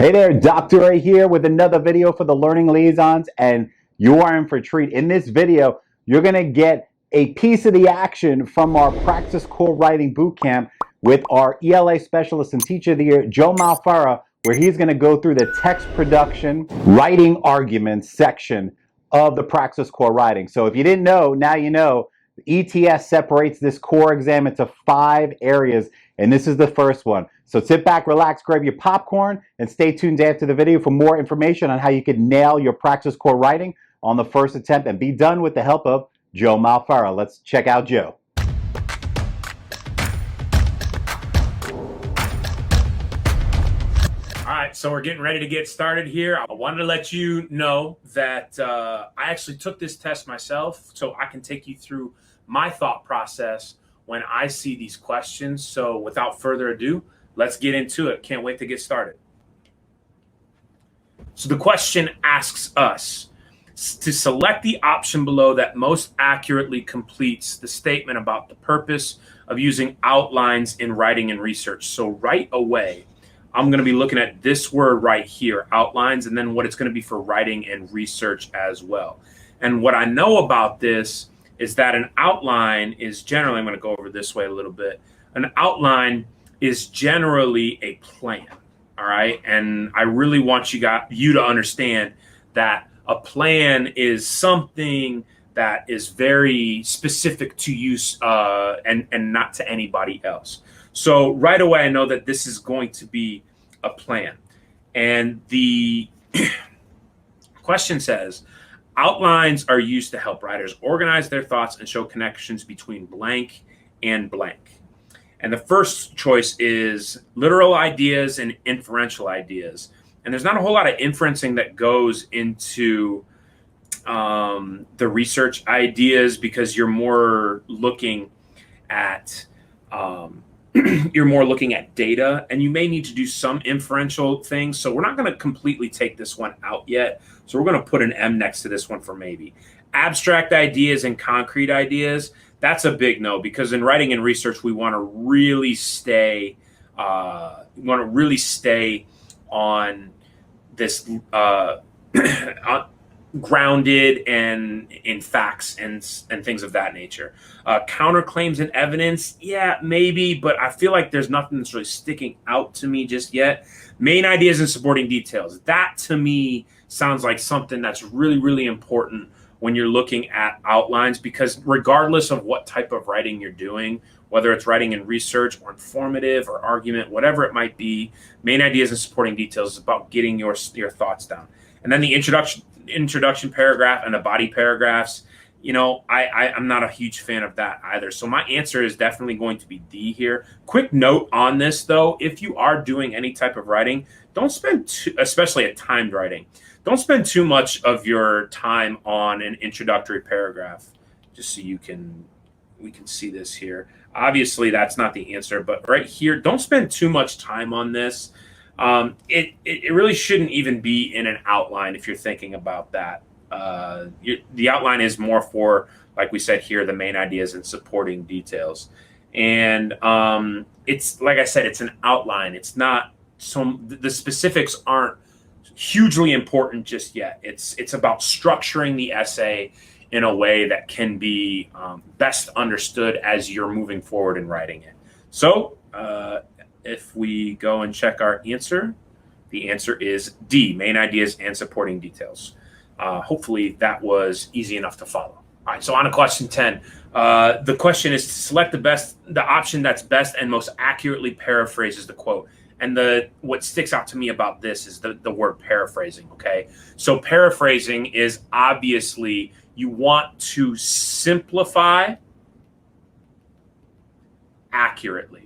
Hey there, Dr. A here with another video for the Learning Liaisons, and you are in for a treat. In this video, you're going to get a piece of the action from our Praxis Core Writing Bootcamp with our ELA Specialist and Teacher of the Year, Joe Malfara, where he's going to go through the text production, writing arguments section of the Praxis Core Writing. So if you didn't know, now you know. ETS separates this core exam into 5 areas, and this is the first one. So sit back, relax, grab your popcorn, and stay tuned after the video for more information on how you can nail your Praxis Core writing on the first attempt and be done with the help of Joe Malfara. Let's check out Joe. All right, so we're getting ready to get started here. I wanted to let you know that I actually took this test myself, so I can take you through my thought process when I see these questions. So without further ado, let's get into it. Can't wait to get started. So the question asks us to select the option below that most accurately completes the statement about the purpose of using outlines in writing and research. So right away, I'm going to be looking at this word right here, outlines, and then what it's going to be for writing and research as well. And what I know about this is that an outline is generally, I'm going to go over this way a little bit. An outline is generally a plan, all right? And I really want you to understand that a plan is something that is very specific to you and not to anybody else. So right away, I know that this is going to be a plan. And the question says, outlines are used to help writers organize their thoughts and show connections between blank and blank. And the first choice is literal ideas and inferential ideas. And there's not a whole lot of inferencing that goes into the research ideas because you're more looking at data, and you may need to do some inferential things. So we're not going to completely take this one out yet. So we're going to put an M next to this one for maybe. Abstract ideas and concrete ideas, that's a big no, because in writing and research, we want to really stay on this grounded and in facts and things of that nature. Counterclaims and evidence, yeah, maybe, but I feel like there's nothing that's really sticking out to me just yet. Main ideas and supporting details, that to me sounds like something that's really, really important when you're looking at outlines, because regardless of what type of writing you're doing, whether it's writing in research or informative or argument, whatever it might be, main ideas and supporting details is about getting your thoughts down. And then the introduction paragraph and the body paragraphs, you know, I'm not a huge fan of that either. So my answer is definitely going to be D here. Quick note on this though, if you are doing any type of writing, don't spend especially at timed writing, don't spend too much of your time on an introductory paragraph, just so we can see this here. Obviously that's not the answer, but right here, don't spend too much time on this. It really shouldn't even be in an outline if you're thinking about that. The outline is more for, like we said here, the main ideas and supporting details. And it's, like I said, it's an outline. It's not the specifics aren't hugely important just yet. It's about structuring the essay in a way that can be best understood as you're moving forward in writing it. So, if we go and check our answer, the answer is D, main ideas and supporting details. Hopefully that was easy enough to follow. All right, so on to question 10. The question is to select the option that's best and most accurately paraphrases the quote. And what sticks out to me about this is the word paraphrasing, okay? So paraphrasing is obviously you want to simplify accurately.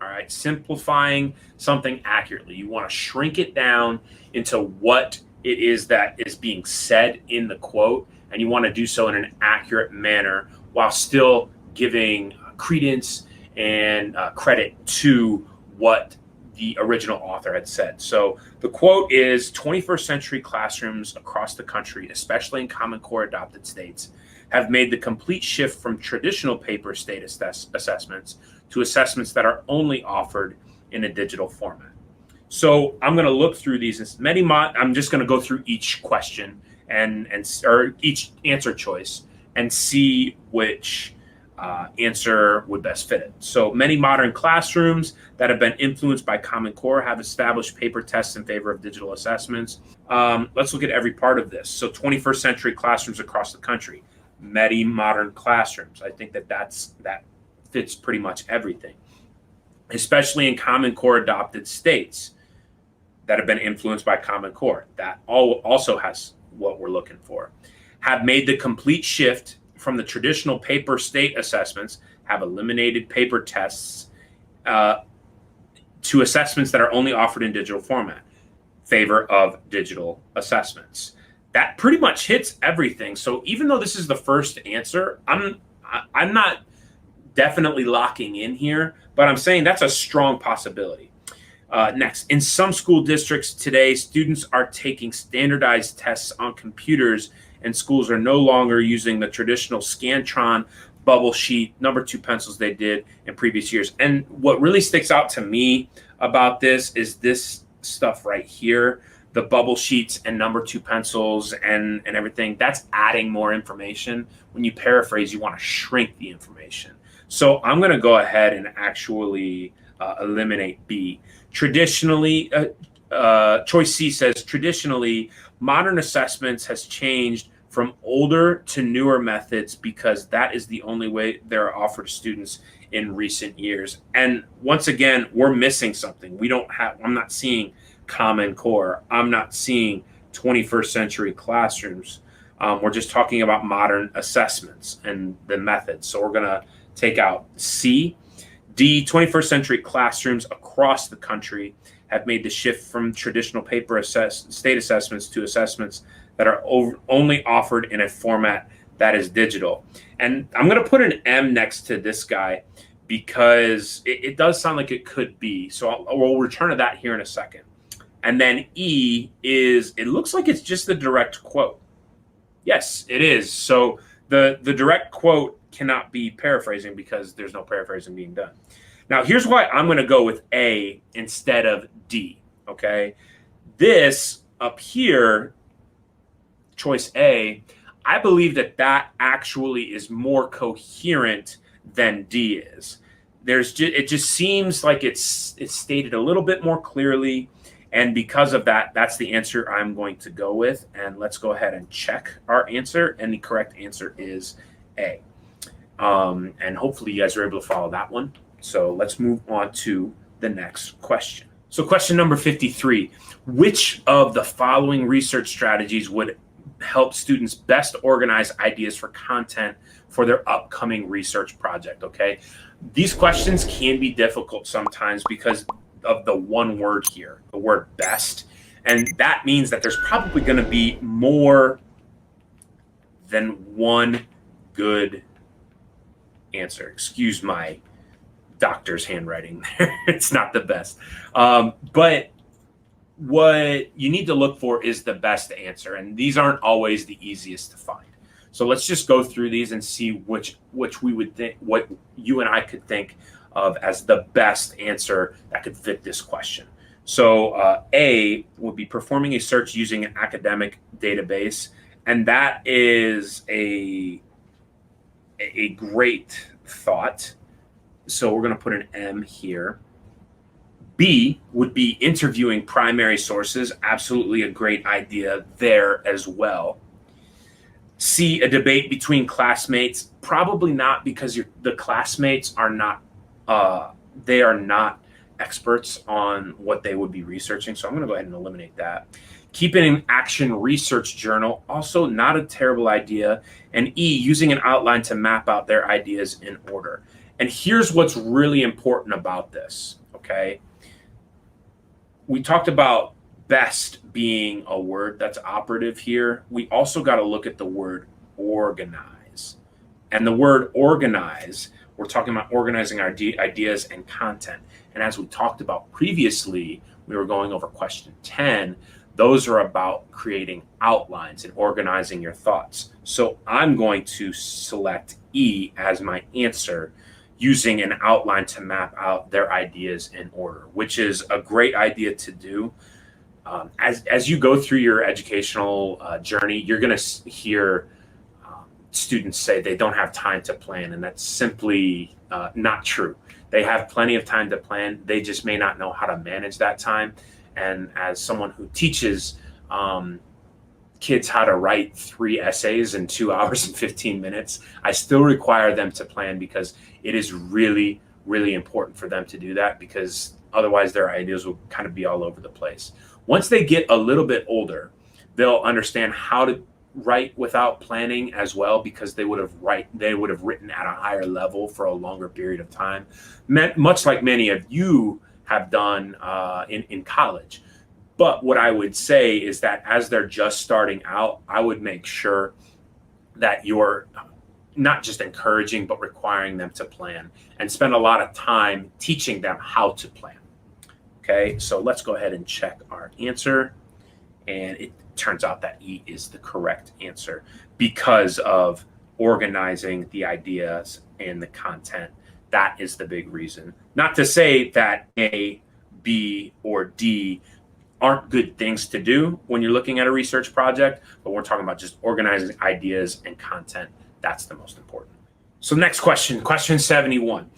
All right, simplifying something accurately. You want to shrink it down into what it is that is being said in the quote, and you want to do so in an accurate manner while still giving credence and credit to what the original author had said. So the quote is, 21st century classrooms across the country, especially in Common Core adopted states, have made the complete shift from traditional paper state assessments to assessments that are only offered in a digital format. So I'm going to look through these. I'm just going to go through each question or each answer choice and see which answer would best fit it. So many modern classrooms that have been influenced by Common Core have established paper tests in favor of digital assessments. Let's look at every part of this. So 21st century classrooms across the country, many modern classrooms. I think that fits pretty much everything, especially in Common Core adopted states that have been influenced by Common Core. That also has what we're looking for. Have made the complete shift from the traditional paper state assessments, have eliminated paper tests to assessments that are only offered in digital format, favor of digital assessments. That pretty much hits everything. So even though this is the first answer, I'm not definitely locking in here, but I'm saying that's a strong possibility. Next, in some school districts today, students are taking standardized tests on computers, and schools are no longer using the traditional Scantron bubble sheet number 2 pencils they did in previous years. And what really sticks out to me about this is this stuff right here, the bubble sheets and number 2 pencils and everything. That's adding more information. When you paraphrase, you want to shrink the information. So I'm going to go ahead and actually eliminate B. Traditionally, choice C says, traditionally, modern assessments has changed from older to newer methods because that is the only way they're offered to students in recent years. And once again, we're missing something. I'm not seeing Common Core. I'm not seeing 21st century classrooms. We're just talking about modern assessments and the methods. So we're going to take out C. D, 21st century classrooms across the country have made the shift from traditional paper state assessments to assessments that are only offered in a format that is digital. And I'm going to put an M next to this guy because it does sound like it could be. So we'll return to that here in a second. And then E is, it looks like it's just the direct quote. Yes, it is. So the direct quote cannot be paraphrasing because there's no paraphrasing being done. Now, here's why I'm going to go with A instead of D, okay? This up here, choice A, I believe that actually is more coherent than D is. It just seems like it's stated a little bit more clearly, and because of that, that's the answer I'm going to go with. And let's go ahead and check our answer, and the correct answer is A. And hopefully you guys are able to follow that one. So let's move on to the next question. So question number 53, which of the following research strategies would help students best organize ideas for content for their upcoming research project? Okay, these questions can be difficult sometimes because of the one word here, the word best. And that means that there's probably going to be more than one good answer. Excuse my doctor's handwriting there. It's not the best. But what you need to look for is the best answer. And these aren't always the easiest to find. So let's just go through these and see which we would think, what you and I could think of as the best answer that could fit this question. So A would be performing a search using an academic database. And that is a great thought. So we're going to put an M here. B would be interviewing primary sources. Absolutely a great idea there as well. C, a debate between classmates. Probably not, because the classmates are not, they are not experts on what they would be researching. So I'm going to go ahead and eliminate that. Keeping an action research journal, also not a terrible idea. And E, using an outline to map out their ideas in order. And here's what's really important about this, okay? We talked about best being a word that's operative here. We also got to look at the word organize. And the word organize, we're talking about organizing our ideas and content. And as we talked about previously, we were going over question 10. Those are about creating outlines and organizing your thoughts. So I'm going to select E as my answer, using an outline to map out their ideas in order, which is a great idea to do. As you go through your educational journey, you're going to hear students say they don't have time to plan, and that's simply not true. They have plenty of time to plan. They just may not know how to manage that time. And as someone who teaches kids how to write 3 essays in 2 hours and 15 minutes, I still require them to plan, because it is really, really important for them to do that, because otherwise their ideas will kind of be all over the place. Once they get a little bit older, they'll understand how to write without planning as well, because they would have written at a higher level for a longer period of time, much like many of you have done in college. But what I would say is that as they're just starting out, I would make sure that you're not just encouraging, but requiring them to plan, and spend a lot of time teaching them how to plan. Okay, so let's go ahead and check our answer. And it turns out that E is the correct answer, because of organizing the ideas and the content. That is the big reason. Not to say that A, B, or D aren't good things to do when you're looking at a research project, but we're talking about just organizing ideas and content. That's the most important. So next question, question 71.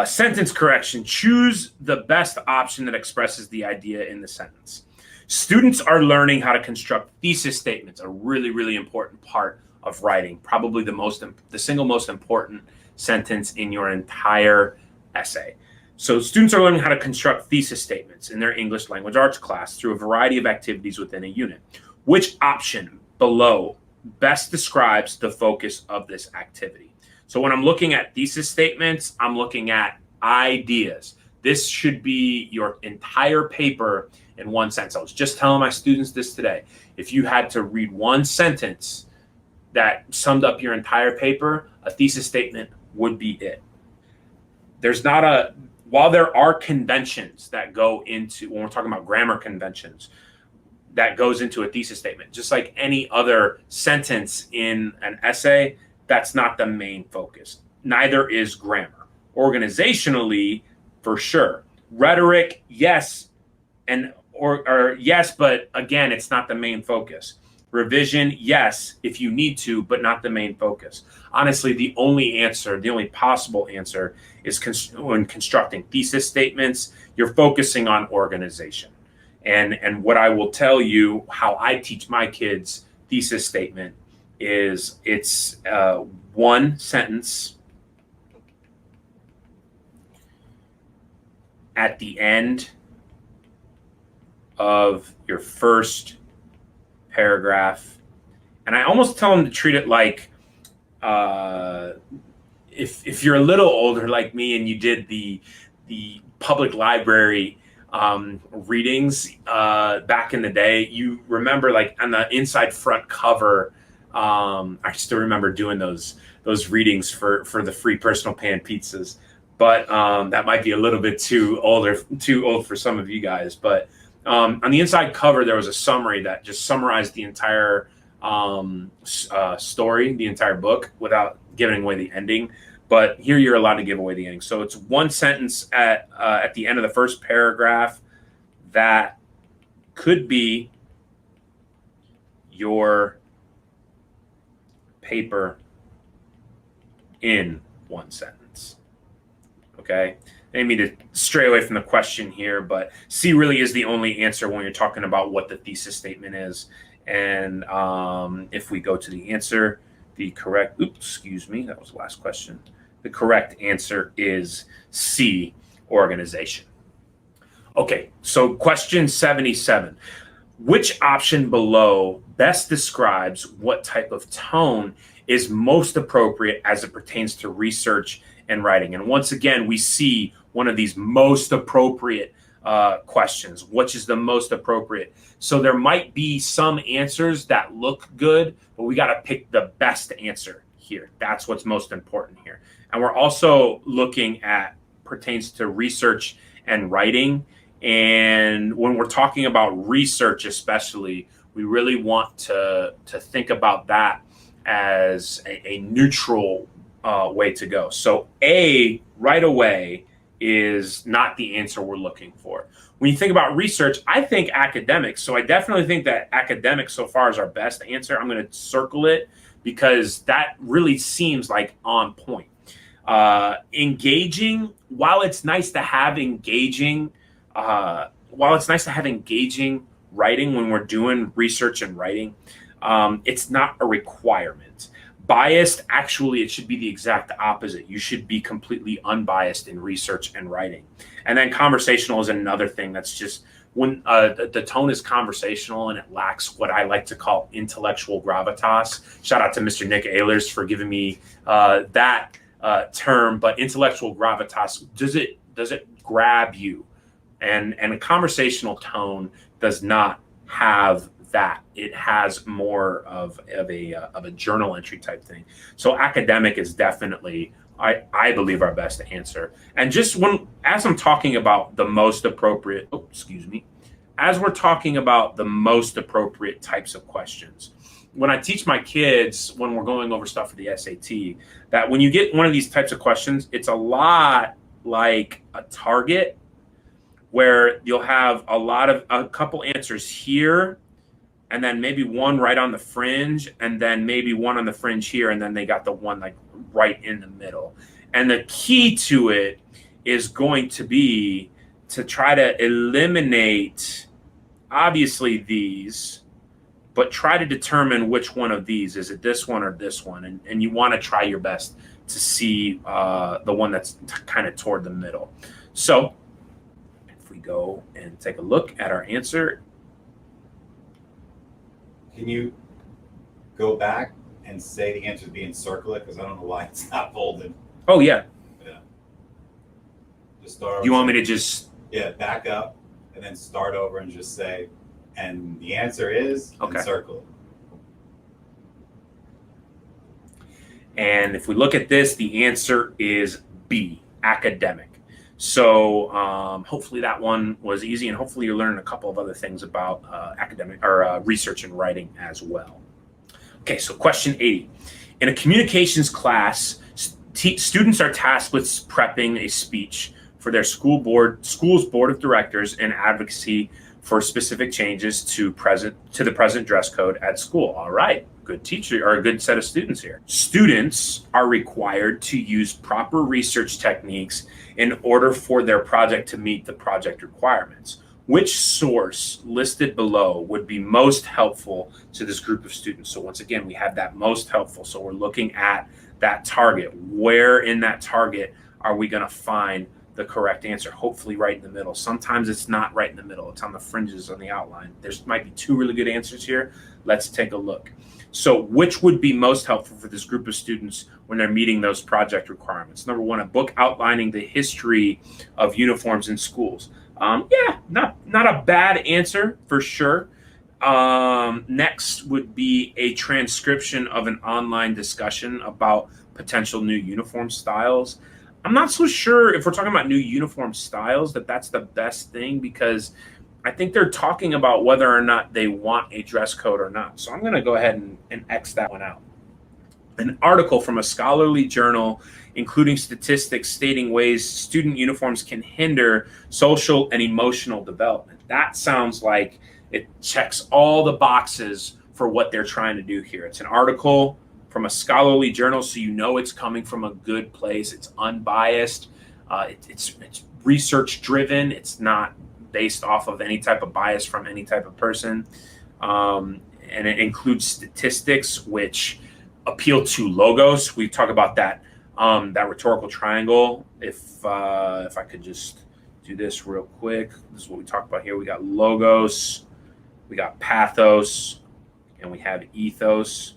Sentence correction. Choose the best option that expresses the idea in the sentence. Students are learning how to construct thesis statements, a really, really important part of writing, probably the single most important sentence in your entire essay. So students are learning how to construct thesis statements in their English language arts class through a variety of activities within a unit. Which option below best describes the focus of this activity? So when I'm looking at thesis statements, I'm looking at ideas. This should be your entire paper in one sentence. I was just telling my students this today. If you had to read one sentence that summed up your entire paper, a thesis statement would be it. While there are conventions that go into, when we're talking about grammar conventions, that goes into a thesis statement, just like any other sentence in an essay, that's not the main focus. Neither is grammar. Organizationally, for sure. Rhetoric, yes, or yes, but again, it's not the main focus. Revision, yes, if you need to, but not the main focus. Honestly, the only possible answer is when constructing thesis statements, you're focusing on organization. And what I will tell you, how I teach my kids thesis statement is it's one sentence at the end of your first paragraph. And I almost tell them to treat it like if you're a little older like me and you did the public library readings back in the day, you remember, like, on the inside front cover, I still remember doing those readings for the free personal pan pizzas. But that might be a little bit too old for some of you guys. But on the inside cover, there was a summary that just summarized the entire story, the entire book, without giving away the ending. But here you're allowed to give away the ending. So it's one sentence at the end of the first paragraph that could be your paper in one sentence. Okay? I didn't mean to stray away from the question here, but C really is the only answer when you're talking about what the thesis statement is. And if we go to the answer, that was the last question. The correct answer is C, organization. Okay, so question 77. Which option below best describes what type of tone is most appropriate as it pertains to research and writing? And once again, we see one of these most appropriate questions. Which is the most appropriate? So there might be some answers that look good, but we got to pick the best answer here. That's what's most important here. And we're also looking at pertains to research and writing. And when we're talking about research, especially, we really want to think about that as a neutral way to go. So A, right away, is not the answer we're looking for. When you think about research, I think academics. So I definitely think that academics so far is our best answer. I'm going to circle it because that really seems like on point. Engaging, while it's nice to have engaging writing when we're doing research and writing, it's not a requirement. Biased, actually, it should be the exact opposite. You should be completely unbiased in research and writing. And then conversational is another thing that's just when the tone is conversational and it lacks what I like to call intellectual gravitas. Shout out to Mr. Nick Ehlers for giving me that term. But intellectual gravitas, does it grab you? And a conversational tone does not have that. It has more of a journal entry type thing. So academic is definitely, I believe, our best answer. And just as I'm talking about the most appropriate, as we're talking about the most appropriate types of questions, when I teach my kids, when we're going over stuff for the SAT, that when you get one of these types of questions, it's a lot like a target where you'll have a couple answers here, and then maybe one right on the fringe, and then maybe one on the fringe here, and then they got the one like right in the middle. And the key to it is going to be to try to eliminate, obviously, these, but try to determine which one of these. Is it this one or this one? And you want to try your best to see the one that's kind of toward the middle. So if we go and take a look at our answer. Can you go back and say the answer B and circle it? Because I don't know why it's not folded. Oh, yeah. Yeah. Just start over. You want me to just... Yeah, back up and then start over and just say, and the answer is, okay, and circle it. And if we look at this, the answer is B, academic. So hopefully that one was easy, and hopefully you're learning a couple of other things about academic or research and writing as well. Okay, so question 80. In a communications class, students are tasked with prepping a speech for their school's board of directors and advocacy for specific changes to the present dress code at school. All right, good teacher or a good set of students here. Students are required to use proper research techniques in order for their project to meet the project requirements. Which source listed below would be most helpful to this group of students? So once again, we have that most helpful. So we're looking at that target. Where in that target are we going to find the correct answer? Hopefully right in the middle. Sometimes it's not right in the middle. It's on the fringes on the outline. There might be two really good answers here. Let's take a look. So which would be most helpful for this group of students when they're meeting those project requirements? Number one, a book outlining the history of uniforms in schools. Yeah, not a bad answer for sure. Next would be a transcription of an online discussion about potential new uniform styles. I'm not so sure if we're talking about new uniform styles that's the best thing, because I think they're talking about whether or not they want a dress code or not. So I'm going to go ahead and X that one out. An article from a scholarly journal, including statistics stating ways student uniforms can hinder social and emotional development. That sounds like it checks all the boxes for what they're trying to do here. It's an article from a scholarly journal, so you know it's coming from a good place. It's unbiased. It's research driven. It's not based off of any type of bias from any type of person. And it includes statistics, which appeal to logos. We talk about that rhetorical triangle. If I could just do this real quick. This is what we talked about here. We got logos, we got pathos, and we have ethos.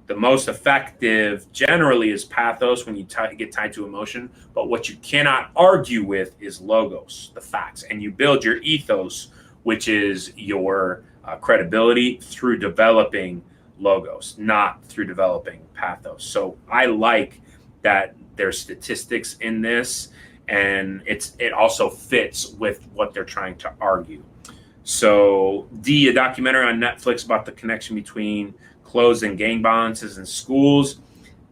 The most effective generally is pathos when you get tied to emotion, but what you cannot argue with is logos, the facts. And you build your ethos, which is your credibility, through developing logos, not through developing pathos. So I like that there's statistics in this, and it also fits with what they're trying to argue. So D, a documentary on Netflix about the connection between clothes and gang violences in schools.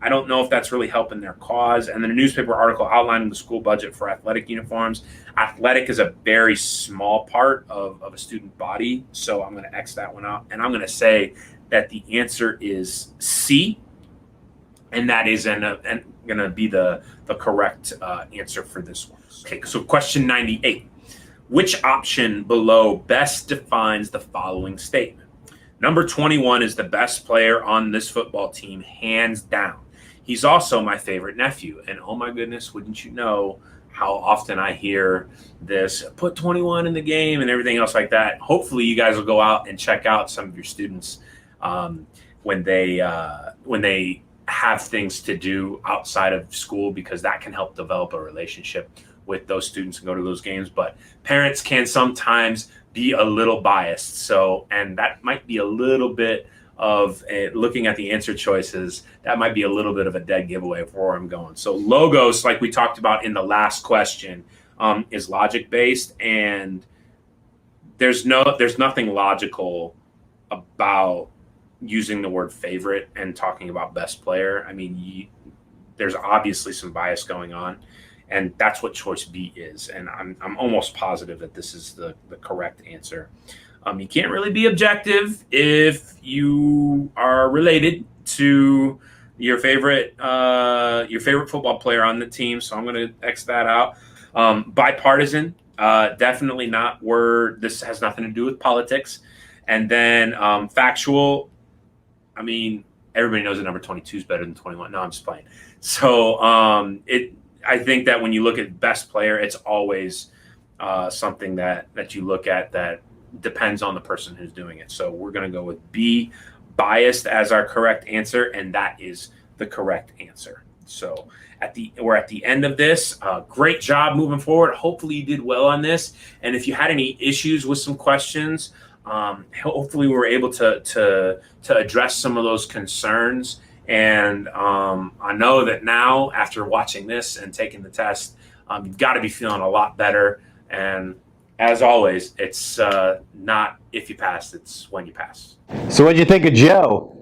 I don't know if that's really helping their cause. And then a newspaper article outlining the school budget for athletic uniforms. Athletic is a very small part of a student body, so I'm going to X that one out. And I'm going to say that the answer is C, and that is going to be the correct answer for this one. Okay, so question 98. Which option below best defines the following statement? Number 21 is the best player on this football team, hands down. He's also my favorite nephew. And oh my goodness, wouldn't you know how often I hear this, put 21 in the game and everything else like that. Hopefully you guys will go out and check out some of your students when they have things to do outside of school, because that can help develop a relationship with those students and go to those games. But parents can sometimes be a little biased. So, and that might be a little bit of looking at the answer choices, that might be a little bit of a dead giveaway of where I'm going. So logos, like we talked about in the last question, is logic based, and there's nothing logical about using the word favorite and talking about best player. I mean, there's obviously some bias going on, and that's what choice B is. And I'm almost positive that this is the correct answer. You can't really be objective if you are related to your favorite football player on the team. So I'm going to X that out. Bipartisan, definitely not. This has nothing to do with politics. And then factual. I mean, everybody knows that number 22 is better than 21. No, I'm just playing. So I think that when you look at best player, it's always something that you look at that depends on the person who's doing it. So we're going to go with B, biased, as our correct answer, and that is the correct answer. So we're at the end of this. Great job moving forward. Hopefully you did well on this. And if you had any issues with some questions, hopefully we were able to address some of those concerns. And I know that now, after watching this and taking the test, you've got to be feeling a lot better. And as always, it's not if you pass, it's when you pass. So what'd you think of Joe?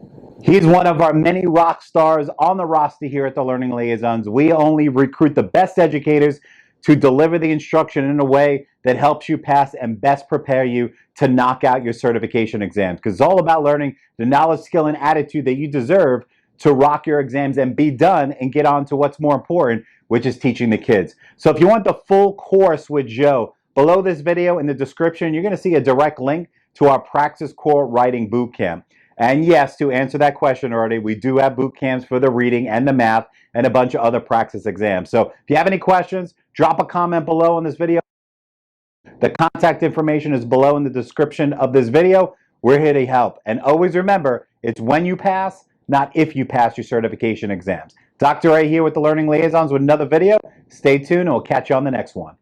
He's one of our many rock stars on the roster here at the Learning Liaisons. We only recruit the best educators to deliver the instruction in a way that helps you pass and best prepare you to knock out your certification exams. Because it's all about learning the knowledge, skill, and attitude that you deserve to rock your exams and be done and get on to what's more important, which is teaching the kids. So if you want the full course with Joe, below this video in the description, you're going to see a direct link to our Praxis Core Writing Bootcamp. And yes, to answer that question already, we do have boot camps for the reading and the math and a bunch of other Praxis exams. So if you have any questions, drop a comment below on this video. The contact information is below in the description of this video. We're here to help. And always remember, it's when you pass, not if you pass your certification exams. Dr. A here with the Learning Liaisons with another video. Stay tuned and we'll catch you on the next one.